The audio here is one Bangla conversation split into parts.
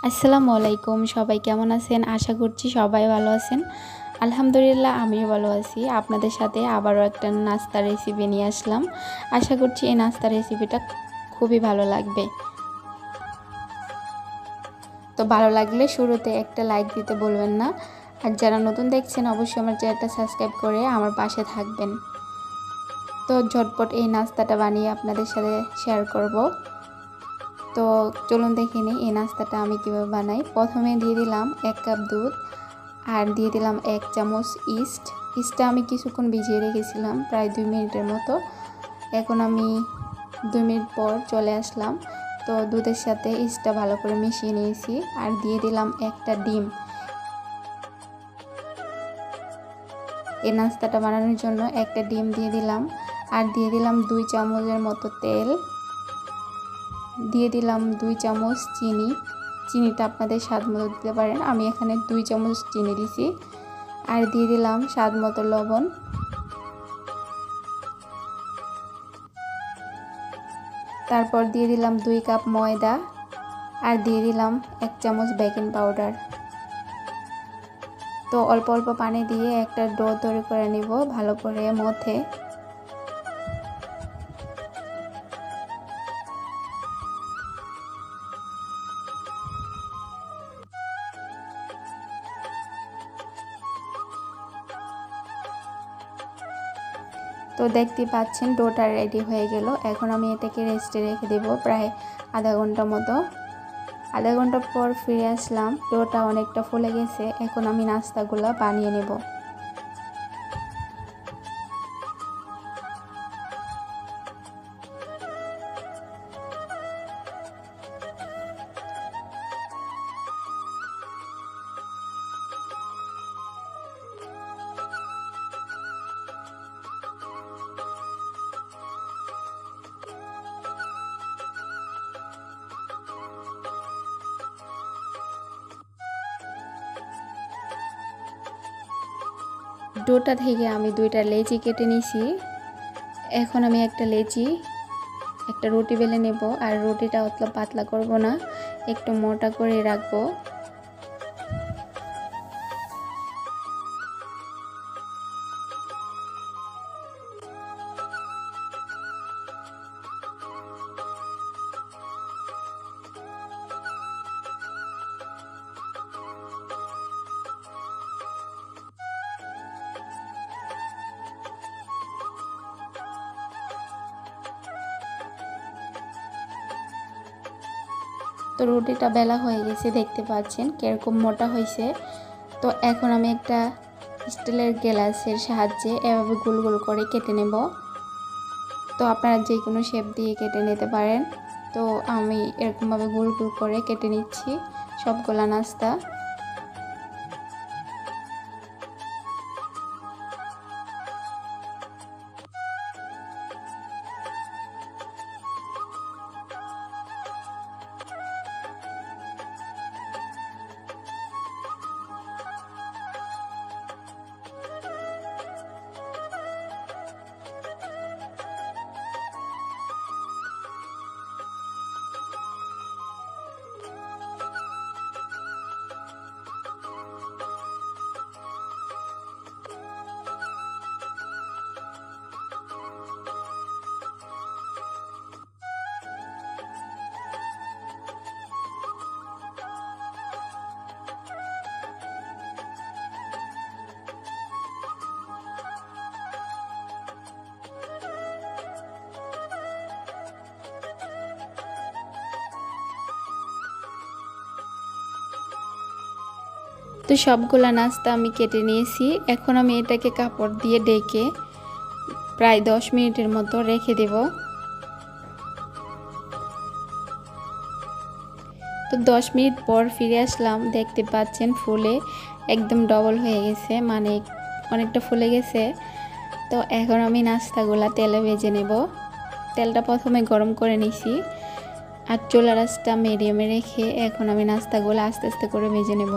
আসসালামু আলাইকুম। সবাই কেমন আছেন? আশা করছি সবাই ভালো আছেন। আলহামদুলিল্লাহ আমিও ভালো আছি। আপনাদের সাথে আবারও একটা নাস্তার রেসিপি নিয়ে আসলাম। আশা করছি এই নাস্তার রেসিপিটা খুবই ভালো লাগবে। তো ভালো লাগলে শুরুতে একটা লাইক দিতে বলবেন না। আর যারা নতুন দেখছেন অবশ্যই আমার চ্যানেলটা সাবস্ক্রাইব করে আমার পাশে থাকবেন। তো ঝটপট এই নাস্তাটা বানিয়ে আপনাদের সাথে শেয়ার করব। তো চলুন দেখে নিই এই নাস্তাটা আমি কীভাবে বানাই। প্রথমে দিয়ে দিলাম 1 কাপ দুধ আর দিয়ে দিলাম 1 চামচ ইস্টটা আমি কিছুক্ষণ ভিজিয়ে রেখেছিলাম প্রায় 2 মিনিটের মতো। এখন আমি 2 মিনিট পর চলে আসলাম। তো দুধের সাথে ইস্টটা ভালো করে মিশিয়ে নিয়েছি আর দিয়ে দিলাম একটা ডিম। এই নাস্তাটা বানানোর জন্য একটা ডিম দিয়ে দিলাম আর দিয়ে দিলাম 2 চামচের মতো তেল, দিয়ে দিলাম 2 চামচ চিনিটা আপনাদের স্বাদ মতো দিতে পারেন। আমি এখানে 2 চামচ চিনি দিছি আর দিয়ে দিলাম স্বাদ মতো লবণ। তারপর দিয়ে দিলাম 2 কাপ ময়দা আর দিয়ে দিলাম 1 চামচ বেকিং পাউডার। তো অল্প অল্প পানি দিয়ে একটা ডো তৈরি করে নিব ভালো করে মথে। তো দেখতে পাচ্ছেন ডোটা রেডি হয়ে গেল। এখন আমি এটাকে রেস্টে রেখে দেব প্রায় আধা ঘন্টা মতো। আধা ঘন্টা পর ফিরে আসলাম, ডোটা অনেকটা ফুলে গেছে। এখন আমি নাস্তাগুলো বানিয়ে নেব। ডোটা থেকে আমি 2টা লেচি কেটে নিয়েছি। এখন আমি একটা রুটি বেলে নেব আর রুটিটা অত পাতলা করব না, একটু মোটা করে রাখবো। তো রুটিটা বেলা হয়ে গেছে, দেখতে পাচ্ছেন কিরকম মোটা হয়েছে। তো এখন আমি একটা স্টিলের গ্লাসের সাহায্যে এভাবে গোল গোল করে কেটে নেব। তো আপনারা যে কোনো শেপ দিয়ে কেটে নিতে পারেন। তো আমি এরকমভাবে গোল গোল করে কেটে নিচ্ছি সবগুলা নাস্তা। তো সবগুলা নাস্তা আমি কেটে নিয়েছি। এখন আমি এটাকে কাপড় দিয়ে ঢেকে প্রায় 10 মিনিটের মতো রেখে দেব। তো 10 মিনিট পর ফিরে আসলাম, দেখতে পাচ্ছেন ফুলে একদম ডবল হয়ে গেছে, মানে অনেকটা ফুলে গেছে। তো এখন আমি নাস্তাগুলা তেলে ভেজে নেব। তেলটা প্রথমে গরম করে নিছি আর চুলার আঁচটা মিডিয়ামে রেখে এখন আমি নাস্তাগুলো আস্তে আস্তে করে ভেজে নেব।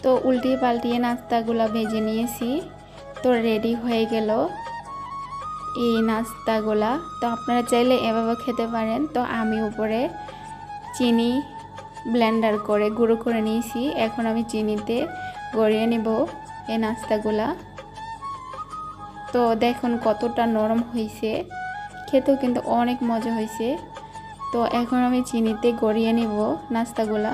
তো উল্টিয়ে পাল্টিয়ে নাস্তাগুলো ভেজে নিয়েছি। তো রেডি হয়ে গেল এই নাস্তাগুলা। তো আপনারা চাইলে এভাবে খেতে পারেন। তো আমি উপরে চিনি ব্লেন্ডার করে গুঁড়ো করে নিয়েছি। এখন আমি চিনিতে গড়িয়ে নেব এই নাস্তাগুলা। তো দেখুন কতটা নরম হয়েছে, খেতেও কিন্তু অনেক মজা হয়েছে। তো এখন আমি চিনিতে গড়িয়ে নেব নাস্তাগুলা।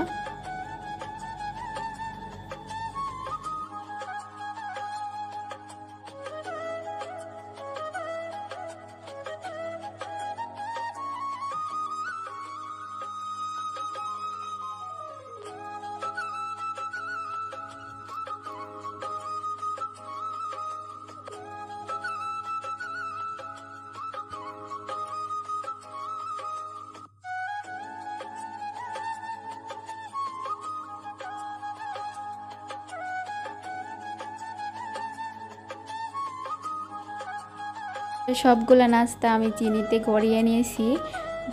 সবগুলো নাস্তা আমি চিনিতে গড়িয়ে নিয়েছি।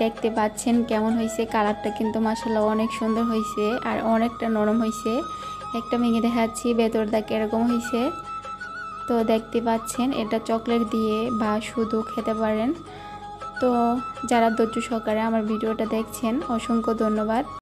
দেখতে পাচ্ছেন কেমন হয়েছে, কালারটা কিন্তু মাশাআল্লাহ অনেক সুন্দর হয়েছে আর অনেকটা নরম হয়েছে। একটা ভেঙে দেখাচ্ছি ভেতরটা এরকম হয়েছে। তো দেখতে পাচ্ছেন এটা চকলেট দিয়ে বা শুধু খেতে পারেন। তো যারা ধৈর্য সহকারে আমার ভিডিওটা দেখছেন অসংখ্য ধন্যবাদ।